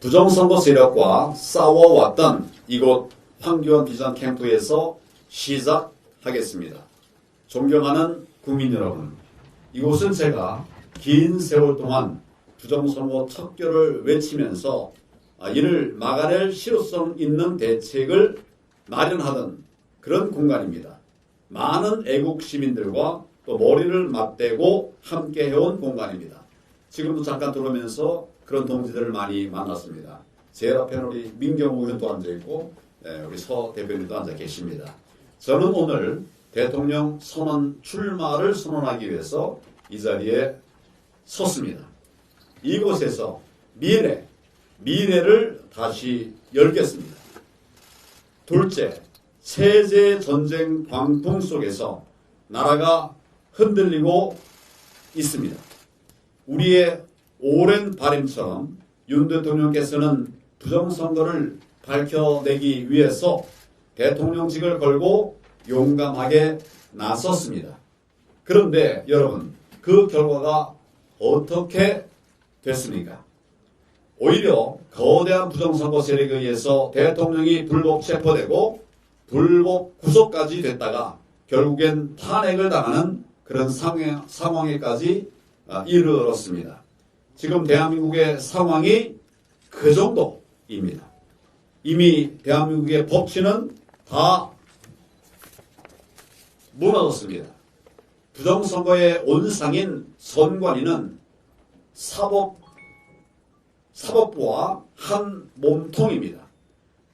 부정선거 세력과 싸워왔던 이곳 황교안 비전 캠프에서 시작하겠습니다. 존경하는 국민 여러분, 이곳은 제가 긴 세월 동안 부정선거 척결을 외치면서 이를 막아낼 실효성 있는 대책을 마련하던 그런 공간입니다. 많은 애국 시민들과 또 머리를 맞대고 함께 해온 공간입니다. 지금도 잠깐 들어오면서 그런 동지들을 많이 만났습니다. 제일 앞에는 우리 민경우 의원도 앉아있고 우리 서 대표님도 앉아 계십니다. 저는 오늘 대통령 선언 출마를 선언하기 위해서 이 자리에 섰습니다. 이곳에서 미래를 다시 열겠습니다. 둘째, 세제 전쟁 광풍 속에서 나라가 흔들리고 있습니다. 우리의 오랜 바람처럼 윤 대통령께서는 부정선거를 밝혀내기 위해서 대통령직을 걸고 용감하게 나섰습니다. 그런데 여러분, 그 결과가 어떻게 됐습니까? 오히려 거대한 부정선거 세력에 의해서 대통령이 불법 체포되고 불법 구속까지 됐다가 결국엔 탄핵을 당하는 그런 상황에까지 이르렀습니다. 지금 대한민국의 상황이 그 정도입니다. 이미 대한민국의 법치는 다 무너졌습니다. 부정선거의 온상인 선관위는 사법부와 한 몸통입니다.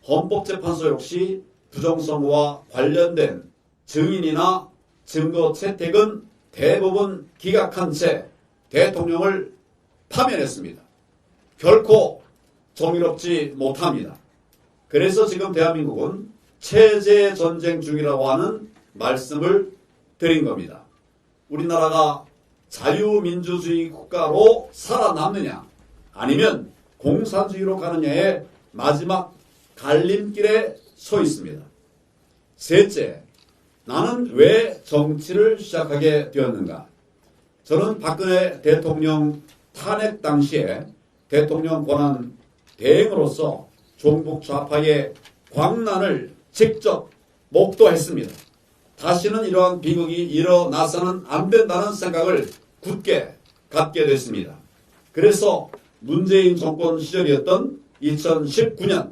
헌법재판소 역시 부정선거와 관련된 증인이나 증거 채택은 대부분 기각한 채 대통령을 파면했습니다. 결코 정의롭지 못합니다. 그래서 지금 대한민국은 체제 전쟁 중이라고 하는 말씀을 드린 겁니다. 우리나라가 자유민주주의 국가로 살아남느냐 아니면 공산주의로 가느냐의 마지막 갈림길에 서 있습니다. 셋째, 나는 왜 정치를 시작하게 되었는가? 저는 박근혜 대통령 탄핵 당시에 대통령 권한 대행으로서 종북 좌파의 광란을 직접 목도했습니다. 다시는 이러한 비극이 일어나서는 안 된다는 생각을 굳게 갖게 됐습니다. 그래서 문재인 정권 시절이었던 2019년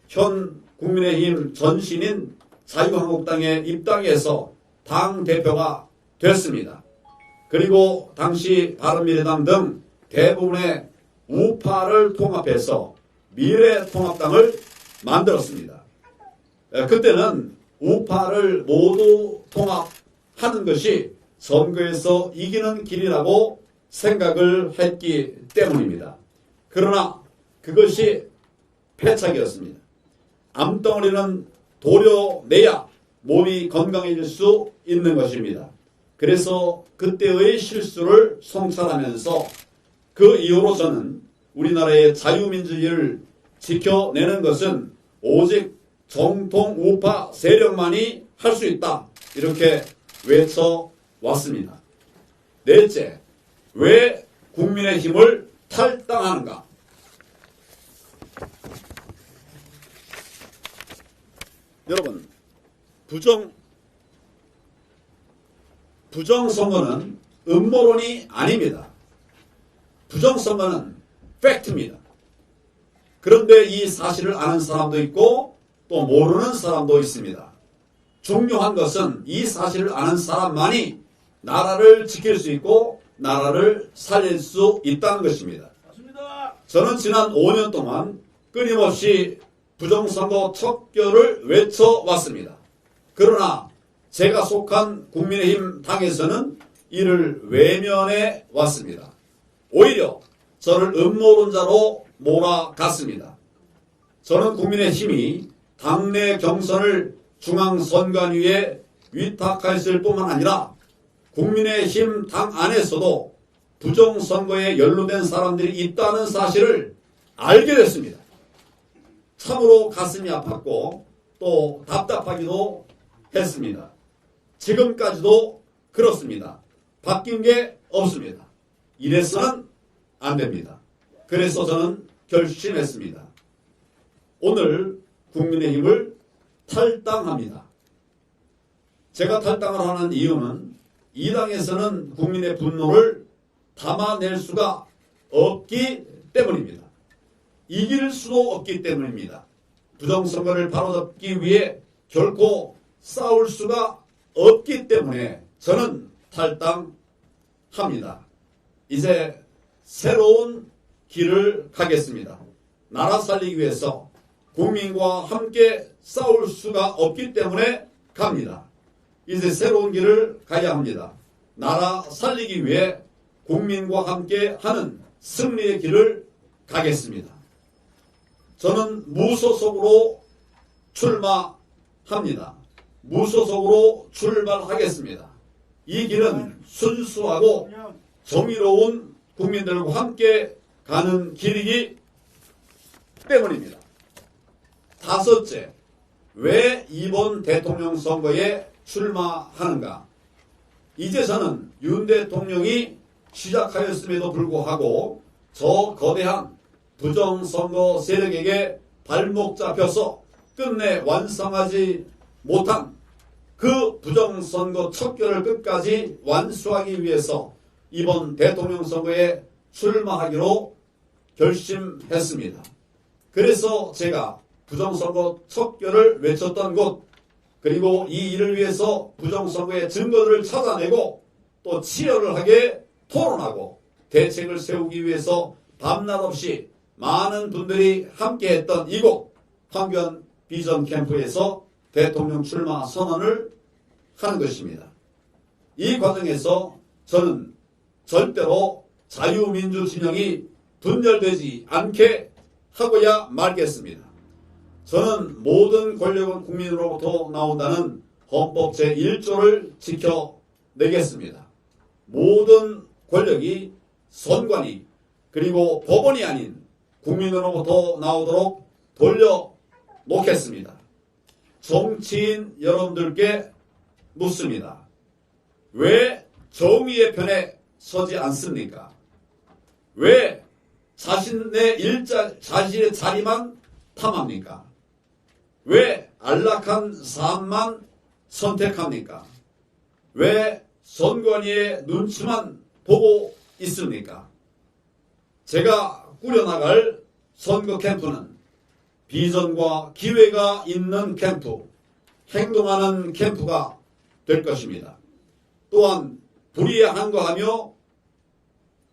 현 국민의힘 전신인 자유한국당에 입당해서 당대표가 됐습니다. 그리고 당시 바른미래당 등 대부분의 우파를 통합해서 미래통합당을 만들었습니다. 그때는 우파를 모두 통합하는 것이 선거에서 이기는 길이라고 생각을 했기 때문입니다. 그러나 그것이 패착이었습니다. 암덩어리는 도려내야 몸이 건강해질 수 있는 것입니다. 그래서 그때의 실수를 성찰하면서 그 이후로 저는 우리나라의 자유민주주의를 지켜내는 것은 오직 정통 우파 세력만이 할 수 있다. 이렇게 외쳐왔습니다. 넷째, 왜 국민의힘을 탈당하는가? 여러분, 부정선거는 음모론이 아닙니다. 부정선거는 팩트입니다. 그런데 이 사실을 아는 사람도 있고 또 모르는 사람도 있습니다. 중요한 것은 이 사실을 아는 사람만이 나라를 지킬 수 있고 나라를 살릴 수 있다는 것입니다. 맞습니다. 저는 지난 5년 동안 끊임없이 부정선거 척결을 외쳐왔습니다. 그러나 제가 속한 국민의힘 당에서는 이를 외면해 왔습니다. 오히려 저를 음모론자로 몰아갔습니다. 저는 국민의힘이 당내 경선을 중앙선관위에 위탁했을 뿐만 아니라 국민의힘 당 안에서도 부정선거에 연루된 사람들이 있다는 사실을 알게 됐습니다. 참으로 가슴이 아팠고 또 답답하기도 했습니다. 지금까지도 그렇습니다. 바뀐 게 없습니다. 이래서는 안 됩니다. 그래서 저는 결심했습니다. 오늘 국민의힘을 탈당합니다. 제가 탈당을 하는 이유는 이 당에서는 국민의 분노를 담아낼 수가 없기 때문입니다. 이길 수도 없기 때문입니다. 부정선거를 바로잡기 위해 결코 싸울 수가 없기 때문에 저는 탈당합니다. 이제 새로운 길을 가겠습니다. 나라 살리기 위해서 국민과 함께 싸울 수가 없기 때문에 갑니다. 이제 새로운 길을 가야 합니다. 나라 살리기 위해 국민과 함께 하는 승리의 길을 가겠습니다. 저는 무소속으로 출마합니다. 무소속으로 출발하겠습니다. 이 길은 순수하고 정의로운 국민들과 함께 가는 길이기 때문입니다. 다섯째, 왜 이번 대통령 선거에 출마하는가? 이제 저는 윤 대통령이 시작하였음에도 불구하고 저 거대한 부정선거 세력에게 발목 잡혀서 끝내 완성하지 못한 그 부정선거 척결을 끝까지 완수하기 위해서 이번 대통령 선거에 출마하기로 결심했습니다. 그래서 제가 부정선거 척결을 외쳤던 곳, 그리고 이 일을 위해서 부정선거의 증거들을 찾아내고 또 치열을 하게 토론하고 대책을 세우기 위해서 밤낮 없이 많은 분들이 함께했던 이곳 황교안 비전 캠프에서 대통령 출마 선언을 하는 것입니다. 이 과정에서 저는 절대로 자유민주 진영이 분열되지 않게 하고야 말겠습니다. 저는 모든 권력은 국민으로부터 나온다는 헌법 제1조를 지켜내겠습니다. 모든 권력이 선관위 그리고 법원이 아닌 국민으로부터 나오도록 돌려놓겠습니다. 정치인 여러분들께 묻습니다. 왜 정의의 편에 서지 않습니까? 왜 자신의 자리만 탐합니까? 왜 안락한 삶만 선택합니까? 왜 선관위의 눈치만 보고 있습니까? 제가 꾸려나갈 선거 캠프는 비전과 기회가 있는 캠프, 행동하는 캠프가 될 것입니다. 또한 불의한거 하며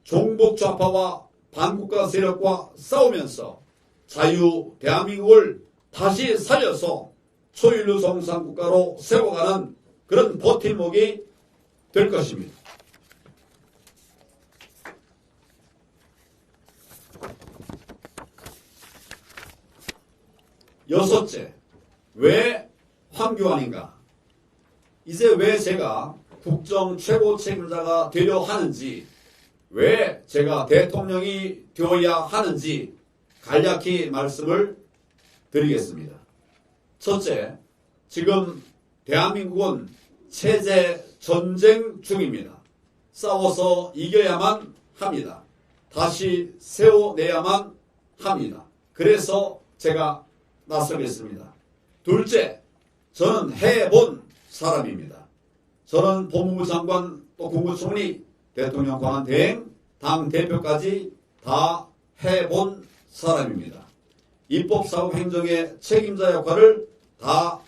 종북 좌파와 반국가 세력과 싸우면서 자유 대한민국을 다시 살려서 초일류 정상국가로 세워가는 그런 버팀목이 될 것입니다. 여섯째, 왜 황교안인가? 이제 왜 제가 국정 최고 책임자가 되려 하는지, 왜 제가 대통령이 되어야 하는지 간략히 말씀을 드리겠습니다. 첫째, 지금 대한민국은 체제 전쟁 중입니다. 싸워서 이겨야만 합니다. 다시 세워내야만 합니다. 그래서 제가 나서겠습니다. 둘째, 저는 해본 사람입니다. 저는 법무부 장관 또 국무총리, 대통령 권한 대행, 당 대표까지 다 해본 사람입니다. 입법, 사법, 행정의 책임자 역할을 다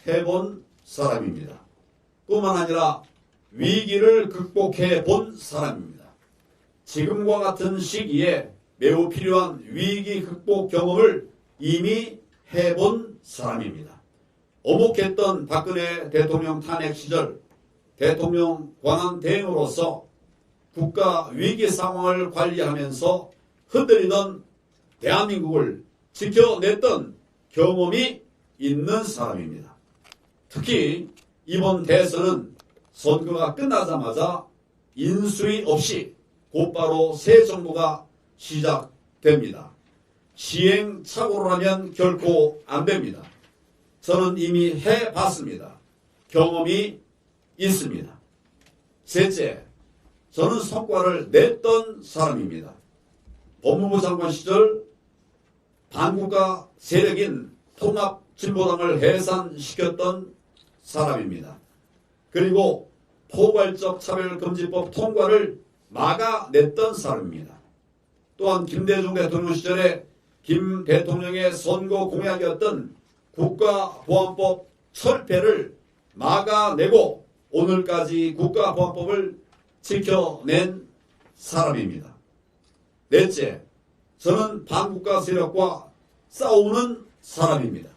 해본 사람입니다. 뿐만 아니라 위기를 극복해 본 사람입니다. 지금과 같은 시기에 매우 필요한 위기 극복 경험을 이미 해본 사람입니다. 오목했던 박근혜 대통령 탄핵 시절 대통령 권한 대행으로서 국가 위기 상황을 관리하면서 흔들리던 대한민국을 지켜냈던 경험이 있는 사람입니다. 특히 이번 대선은 선거가 끝나자마자 인수위 없이 곧바로 새 정부가 시작됩니다. 시행착오라면 결코 안 됩니다. 저는 이미 해봤습니다. 경험이 있습니다. 셋째, 저는 성과를 냈던 사람입니다. 법무부 장관 시절 반국가 세력인 통합진보당을 해산시켰던 사람입니다. 그리고 포괄적 차별금지법 통과를 막아냈던 사람입니다. 또한 김대중 대통령 시절에 김 대통령의 선거 공약이었던 국가보안법 철폐를 막아내고 오늘까지 국가보안법을 지켜낸 사람입니다. 넷째, 저는 반국가 세력과 싸우는 사람입니다.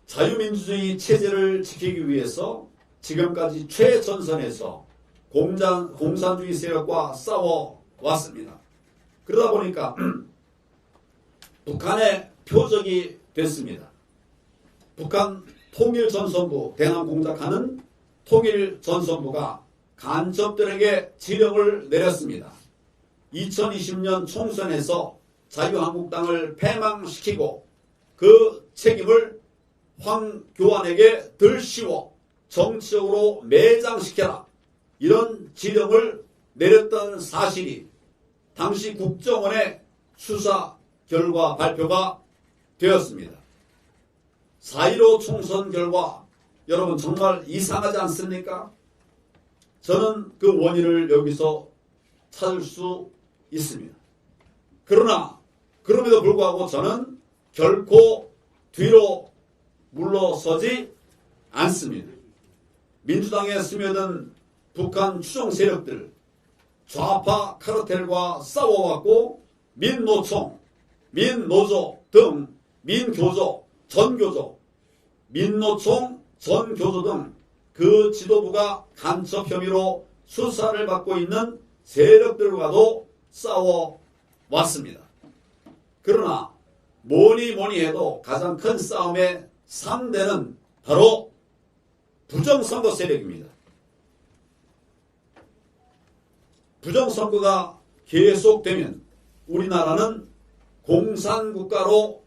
자유민주주의 체제를 지키기 위해서 지금까지 최전선에서 공산주의 세력과 싸워왔습니다. 그러다 보니까 북한의 표적이 됐습니다. 북한 통일전선부, 대남 공작하는 통일전선부가 간첩들에게 지령을 내렸습니다. 2020년 총선에서 자유한국당을 패망시키고 그 책임을 황교안에게 들씌워 정치적으로 매장시켜라, 이런 지령을 내렸던 사실이 당시 국정원의 수사 결과 발표가 되었습니다. 4.15 총선 결과 여러분 정말 이상하지 않습니까? 저는 그 원인을 여기서 찾을 수 있습니다. 그러나 그럼에도 불구하고 저는 결코 뒤로 물러서지 않습니다. 민주당에 스며든 북한 추종 세력들, 좌파 카르텔과 싸워왔고 민노총, 민노조 등 민교조, 전교조, 민노총, 전교조 등 그 지도부가 간첩 혐의로 수사를 받고 있는 세력들과도 싸워왔습니다. 그러나 뭐니 해도 가장 큰 싸움의 상대는 바로 부정선거 세력입니다. 부정선거가 계속되면 우리나라는 공산국가로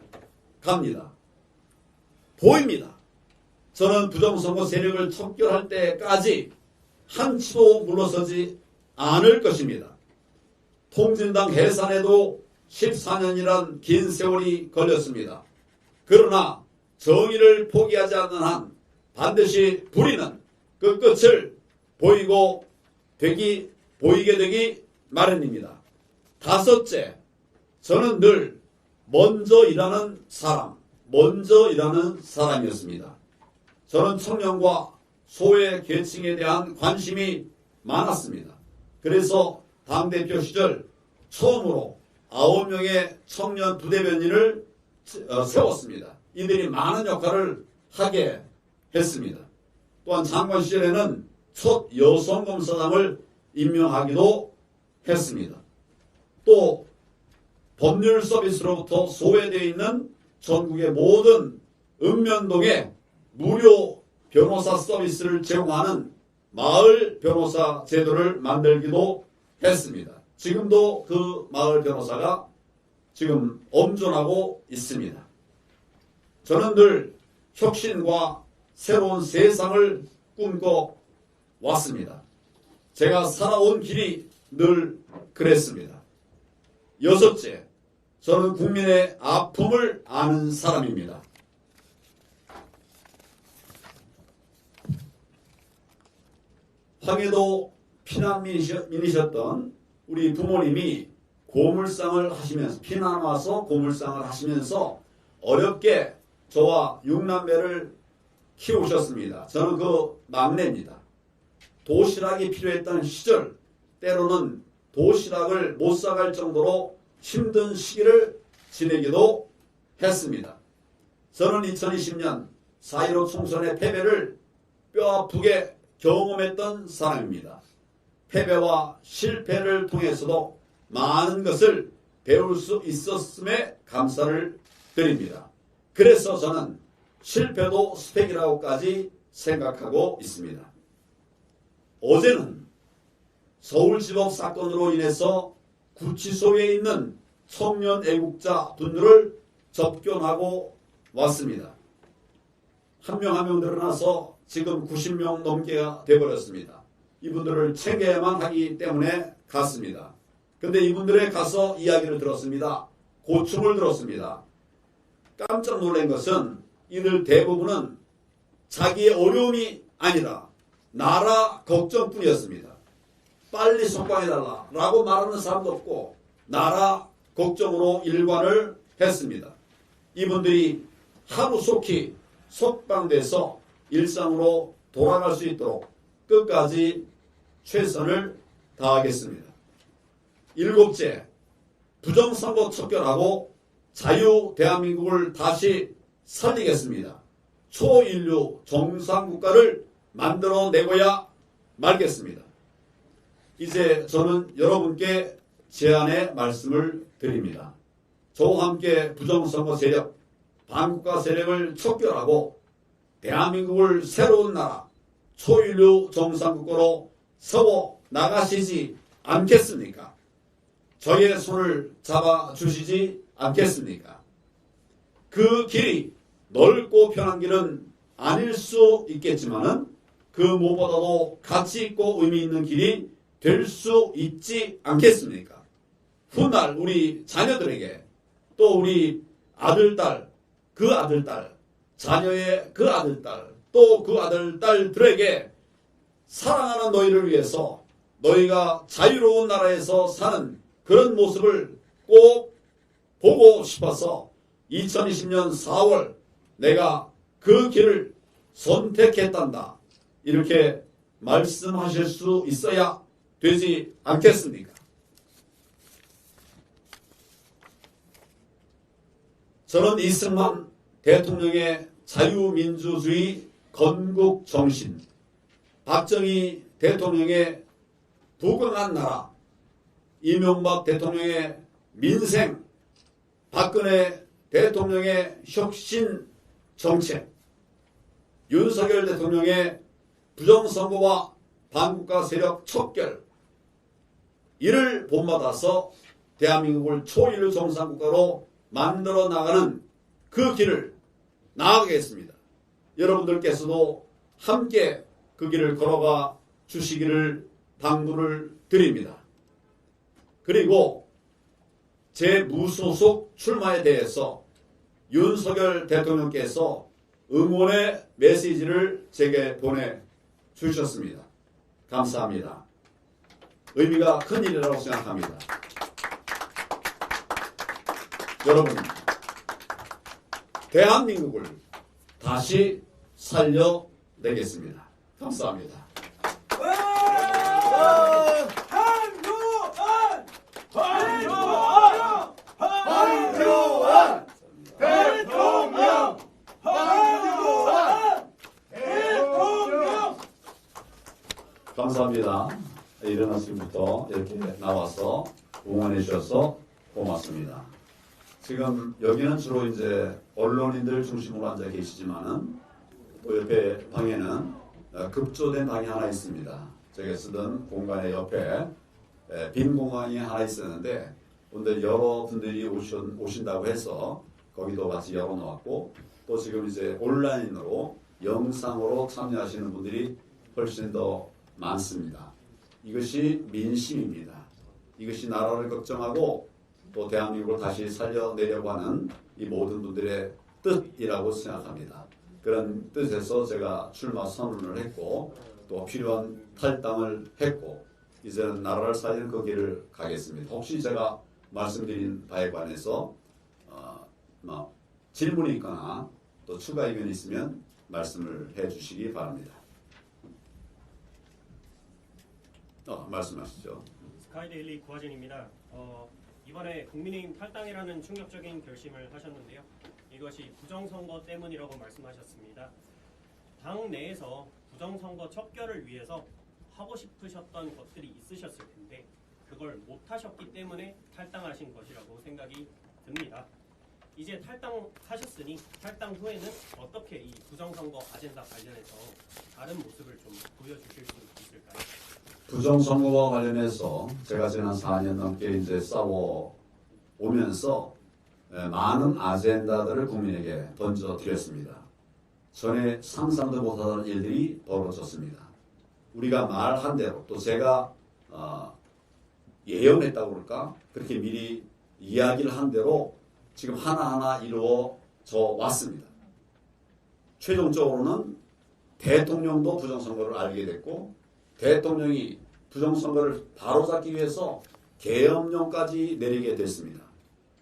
갑니다. 보입니다. 저는 부정선거 세력을 척결할 때까지 한치도 물러서지 않을 것입니다. 통진당 해산에도 14년이란 긴 세월이 걸렸습니다. 그러나 정의를 포기하지 않는 한 반드시 불의는 그 끝을 보이게 되기 마련입니다. 다섯째, 저는 늘 먼저 일하는 사람이었습니다. 저는 청년과 소외 계층에 대한 관심이 많았습니다. 그래서 당대표 시절 처음으로 9명의 청년 부대변인을 세웠습니다. 이들이 많은 역할을 하게 했습니다. 또한 장관 시절에는 첫 여성검사장을 임명하기도 했습니다. 또 법률 서비스로부터 소외되어 있는 전국의 모든 읍면동에 무료 변호사 서비스를 제공하는 마을 변호사 제도를 만들기도 했습니다. 지금도 그 마을 변호사가 지금 엄존하고 있습니다. 저는 늘 혁신과 새로운 세상을 꿈꿔 왔습니다. 제가 살아온 길이 늘 그랬습니다. 여섯째, 저는 국민의 아픔을 아는 사람입니다. 황해도 피난민이셨던 우리 부모님이 고물상을 하시면서, 피난 와서 고물상을 하시면서 어렵게 저와 6남매를 키우셨습니다. 저는 그 막내입니다. 도시락이 필요했던 시절, 때로는 도시락을 못 사갈 정도로 힘든 시기를 지내기도 했습니다. 저는 2020년 4.15 총선의 패배를 뼈아프게 경험했던 사람입니다. 패배와 실패를 통해서도 많은 것을 배울 수 있었음에 감사를 드립니다. 그래서 저는 실패도 스펙이라고까지 생각하고 있습니다. 어제는 서울지법 사건으로 인해서 구치소에 있는 청년 애국자 분들을 접견하고 왔습니다. 한 명 한 명 늘어나서 지금 90명 넘게가 되어버렸습니다. 이분들을 챙겨야만 하기 때문에 갔습니다. 근데 이분들에 가서 이야기를 들었습니다. 고충을 들었습니다. 깜짝 놀란 것은 이들 대부분은 자기의 어려움이 아니라 나라 걱정뿐이었습니다. 빨리 석방해달라 라고 말하는 사람도 없고 나라 걱정으로 일관을 했습니다. 이분들이 하루속히 석방돼서 일상으로 돌아갈 수 있도록 끝까지 최선을 다하겠습니다. 일곱째, 부정선거 척결하고 자유 대한민국을 다시 살리겠습니다. 초인류 정상국가를 만들어내고야 말겠습니다. 이제 저는 여러분께 제안의 말씀을 드립니다. 저와 함께 부정선거 세력, 반국가 세력을 척결하고 대한민국을 새로운 나라, 초인류 정상국가로 세워 나가시지 않겠습니까? 저의 손을 잡아주시지 않겠습니까? 그 길이 넓고 편한 길은 아닐 수 있겠지만은 그 무엇보다도 가치 있고 의미 있는 길이 될 수 있지 않겠습니까? 훗날 우리 자녀들에게 또 우리 아들딸, 그 아들딸, 자녀의 그 아들딸, 또 그 아들딸들에게 사랑하는 너희를 위해서 너희가 자유로운 나라에서 사는 그런 모습을 꼭 보고 싶어서 2020년 4월 내가 그 길을 선택했단다. 이렇게 말씀하실 수 있어야 되지 않겠습니까? 저는 이승만 대통령의 자유민주주의 건국 정신, 박정희 대통령의 부강한 나라, 이명박 대통령의 민생, 박근혜 대통령의 혁신 정책, 윤석열 대통령의 부정선거와 반국가 세력 척결, 이를 본받아서 대한민국을 초일류 정상국가로 만들어 나가는 그 길을 나아가겠습니다. 여러분들께서도 함께 그 길을 걸어가 주시기를 당부를 드립니다. 그리고 제 무소속 출마에 대해서 윤석열 대통령께서 응원의 메시지를 제게 보내주셨습니다. 감사합니다. 의미가 큰 일이라고 생각합니다. 여러분, 대한민국을 다시 살려내겠습니다. 감사합니다. 감사합니다. 이른 아침부터 이렇게 나와서 응원해 주셔서 고맙습니다. 지금 여기는 주로 이제 언론인들 중심으로 앉아 계시지만은 그 옆에 방에는 급조된 방이 하나 있습니다. 제가 쓰던 공간의 옆에 빈 공간이 하나 있었는데 오늘 여러분들이 오신다고 해서 거기도 같이 열어놓았고 또 지금 이제 온라인으로 영상으로 참여하시는 분들이 훨씬 더 많습니다. 이것이 민심입니다. 이것이 나라를 걱정하고 또 대한민국을 다시 살려내려고 하는 이 모든 분들의 뜻이라고 생각합니다. 그런 뜻에서 제가 출마 선언을 했고 또 필요한 탈당을 했고 이제는 나라를 살리는 그 길을 가겠습니다. 혹시 제가 말씀드린 바에 관해서 질문이 있거나 또 추가 의견이 있으면 말씀을 해주시기 바랍니다. 말씀하시죠. 스카이데일리 구하진입니다. 이번에 국민의힘 탈당이라는 충격적인 결심을 하셨는데요. 이것이 부정선거 때문이라고 말씀하셨습니다. 당 내에서 부정선거 척결을 위해서 하고 싶으셨던 것들이 있으셨을 텐데 그걸 못하셨기 때문에 탈당하신 것이라고 생각이 듭니다. 이제 탈당하셨으니 탈당 후에는 어떻게 이 부정선거 아젠다 관련해서 다른 모습을 좀 보여주실 수 있을까요? 부정선거와 관련해서 제가 지난 4년 넘게 이제 싸워 오면서 많은 아젠다들을 국민에게 던져드렸습니다. 전에 상상도 못하던 일들이 벌어졌습니다. 우리가 말한 대로 또 제가 예언했다고 그럴까? 그렇게 미리 이야기를 한 대로 지금 하나하나 이루어져 왔습니다. 최종적으로는 대통령도 부정선거를 알게 됐고 대통령이 부정선거를 바로잡기 위해서 계엄령까지 내리게 됐습니다.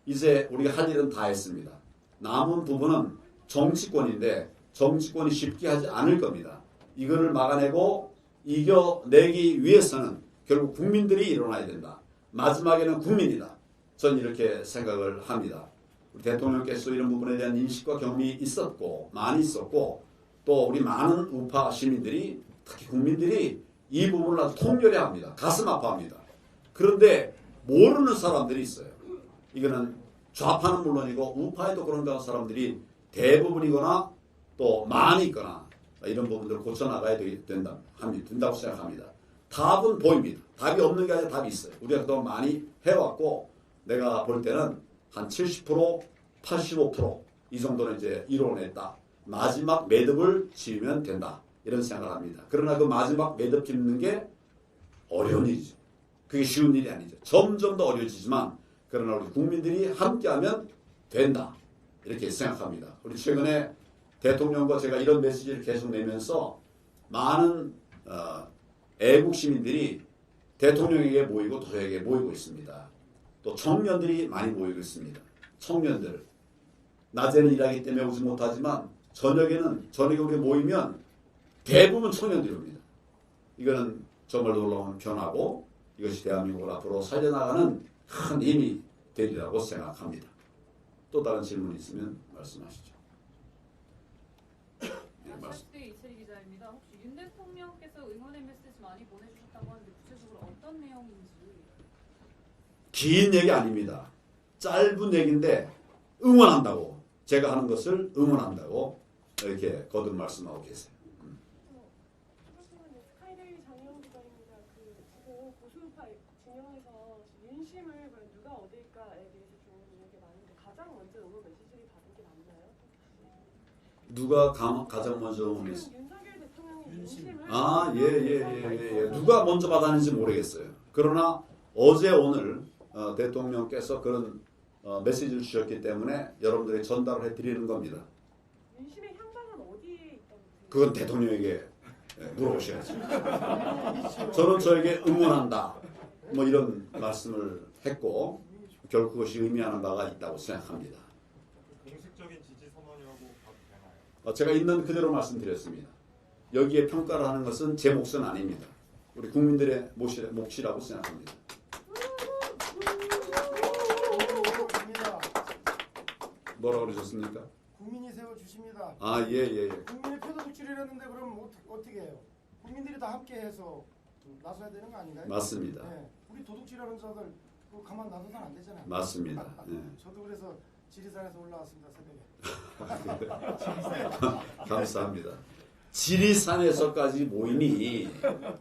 이제 우리가 할 일은 다 했습니다. 남은 부분은 정치권인데 정치권이 쉽게 하지 않을 겁니다. 이거를 막아내고 이겨내기 위해서는 결국 국민들이 일어나야 된다. 마지막에는 국민이다. 전 이렇게 생각을 합니다. 우리 대통령께서 이런 부분에 대한 인식과 경험이 있었고 많이 있었고 또 우리 많은 우파 시민들이 특히 국민들이 이 부분을 아주 통렬해 합니다. 가슴 아파합니다. 그런데 모르는 사람들이 있어요. 이거는 좌파는 물론이고 우파에도 그런 사람들이 대부분이거나 또 많이 있거나 이런 부분들을 고쳐나가야 된다고 생각합니다. 답은 보입니다. 답이 없는 게 아니라 답이 있어요. 우리가 그동안 많이 해왔고 내가 볼 때는 한 70%, 85% 이 정도는 이제 이뤄냈다. 마지막 매듭을 지으면 된다. 이런 생각을 합니다. 그러나 그 마지막 매듭 짓는 게 어려운 일이죠. 그게 쉬운 일이 아니죠. 점점 더 어려워지지만 그러나 우리 국민들이 함께하면 된다. 이렇게 생각합니다. 우리 최근에 대통령과 제가 이런 메시지를 계속 내면서 많은 애국 시민들이 대통령에게 모이고 저에게 모이고 있습니다. 또 청년들이 많이 모이고 있습니다. 청년들. 낮에는 일하기 때문에 오지 못하지만 저녁에 우리 모이면 대부분 청년들이 옵니다. 이거는 정말 놀라운 변화고 이것이 대한민국을 앞으로 살려나가는 큰 힘이 되리라고 생각합니다. 또 다른 질문이 있으면 말씀하시죠. 아시다시피 이채리 기자입니다. 혹시 윤 대통령께서 응원의 메시지 많이 보내주셨다고 하는데 구체적으로 어떤 내용인지. 긴 얘기 아닙니다. 짧은 얘기인데 응원한다고. 제가 하는 것을 응원한다고 이렇게 거듭 말씀하고 계세요. 스카이데일리 장영 기자입니다. 지금 보수파 진영에서 민심을 누가 얻을까에 대해서 질문이 게 많은데 가장 먼저 응원 메시지를 받은 게 맞나요? 누가 가장 먼저 응원했어요? 지금 윤석열 대통령이 민심을 예. 누가 먼저 받았는지 모르겠어요. 그러나 어제 오늘 대통령께서 그런 메시지를 주셨기 때문에 여러분들에게 전달을 해드리는 겁니다. 민심의 향방은 어디에 있다고 보세요? 그건 대통령에게 물어보셔야죠. 저는 저에게 응원한다. 뭐 이런 말씀을 했고 결국 그것이 의미하는 바가 있다고 생각합니다. 공식적인 지지 선언이라고 봐도 되나요? 제가 있는 그대로 말씀드렸습니다. 여기에 평가를 하는 것은 제 몫은 아닙니다. 우리 국민들의 몫이라고 생각합니다. 뭐라고 그러셨습니까? 국민이 세워주십니다. 예. 국민의 표도둑질이라는데 그럼 어떻게 해요? 국민들이 다 함께해서 나서야 되는 거 아닌가요? 맞습니다. 네. 우리 도둑질하는 자들 그거 가만 놔둬서는 안 되잖아요. 맞습니다. 예. 저도 그래서 지리산에서 올라왔습니다. 새벽에. 감사합니다. 지리산에서까지 모이니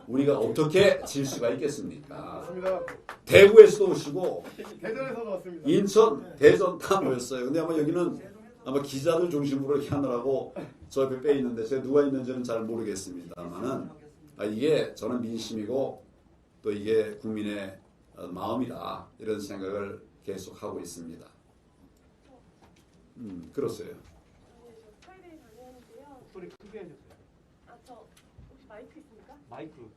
우리가 어떻게 질 수가 있겠습니까? 맞습니다. 대구에서도 오시고 대전에서도 왔습니다. 인천, 대전 다 모였어요. 근데 아마 여기는 아마 기자들 중심으로 이렇게 하느라고 저 옆에 빼 있는데 제가 누가 있는지는 잘 모르겠습니다만은 이게 저는 민심이고 또 이게 국민의 마음이다 이런 생각을 계속 하고 있습니다. 그렇어요. 네, 저 스카이데일리 장영인데요. 소리 크게 해주세요. 저 혹시 마이크 있습니까? 마이크.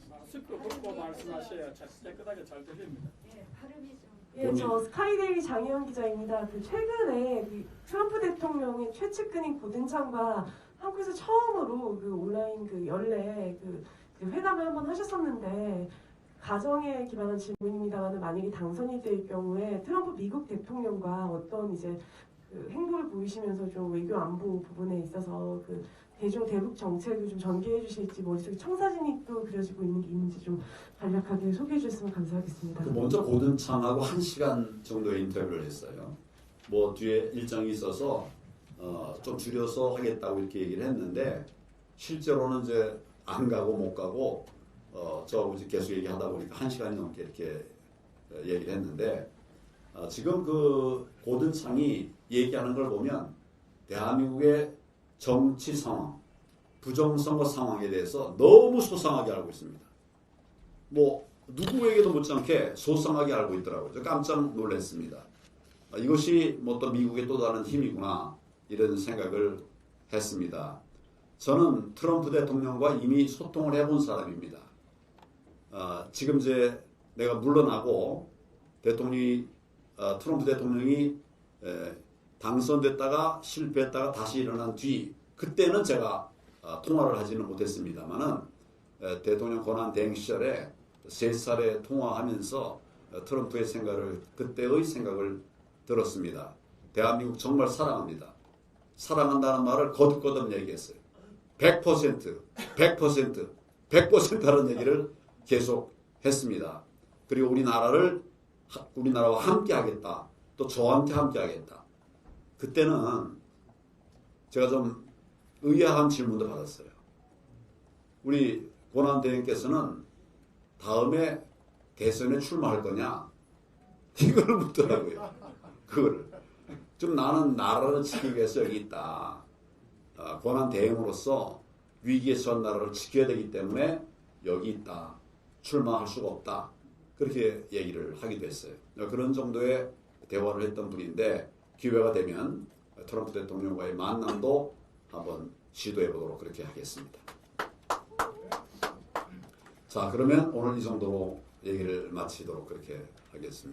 마스크 벗고 말씀하셔야 깨끗하게 잘 들립니다. 예, 저 스카이데일리 장혜영 기자입니다. 최근에 트럼프 대통령의 최측근인 고든창과 한국에서 처음으로 온라인 연례 회담을 한번 하셨었는데 가정에 기반한 질문입니다만 만약에 당선이 될 경우에 트럼프 미국 대통령과 어떤 행보를 보이시면서 좀 외교 안보 부분에 있어서 대북 정책을 좀 전개해 주실지 머릿속에 청사진이 또 그려지고 있는 게 있는지 좀 간략하게 소개해 주셨으면 감사하겠습니다. 먼저 고든창하고 1시간 정도의 인터뷰를 했어요. 뭐 뒤에 일정이 있어서 좀 줄여서 하겠다고 이렇게 얘기를 했는데 실제로는 이제 안 가고 못 가고 저하고 이제 계속 얘기하다 보니까 1시간이 넘게 이렇게 얘기를 했는데 지금 고든창이 얘기하는 걸 보면 대한민국의 정치 상황, 부정선거 상황에 대해서 너무 소상하게 알고 있습니다. 뭐 누구에게도 못지않게 소상하게 알고 있더라고요. 저 깜짝 놀랐습니다. 이것이 뭐 또 미국의 또 다른 힘이구나 이런 생각을 했습니다. 저는 트럼프 대통령과 이미 소통을 해본 사람입니다. 지금 이제 내가 물러나고 트럼프 대통령이 당선됐다가 실패했다가 다시 일어난 뒤 그때는 제가 통화를 하지는 못했습니다만은 대통령 권한 대행 시절에 3차례 통화하면서 트럼프의 그때의 생각을 들었습니다. 대한민국 정말 사랑합니다. 사랑한다는 말을 거듭거듭 얘기했어요. 100%, 100%, 100% 하는 얘기를 계속 했습니다. 그리고 우리나라와 함께 하겠다. 또 저한테 함께 하겠다. 그때는 제가 좀 의아한 질문도 받았어요. 우리 권한 대행께서는 다음에 대선에 출마할 거냐? 이걸 묻더라고요. 그거를. 좀 나는 나라를 지키기 위해서 여기 있다. 권한 대행으로서 위기에 처한 나라를 지켜야 되기 때문에 여기 있다. 출마할 수가 없다. 그렇게 얘기를 하기도 했어요. 그런 정도의 대화를 했던 분인데 기회가 되면 트럼프 대통령과의 만남도 한번 시도해 보도록 그렇게 하겠습니다. 자, 그러면 오늘 이 정도로 얘기를 마치도록 그렇게 하겠습니다.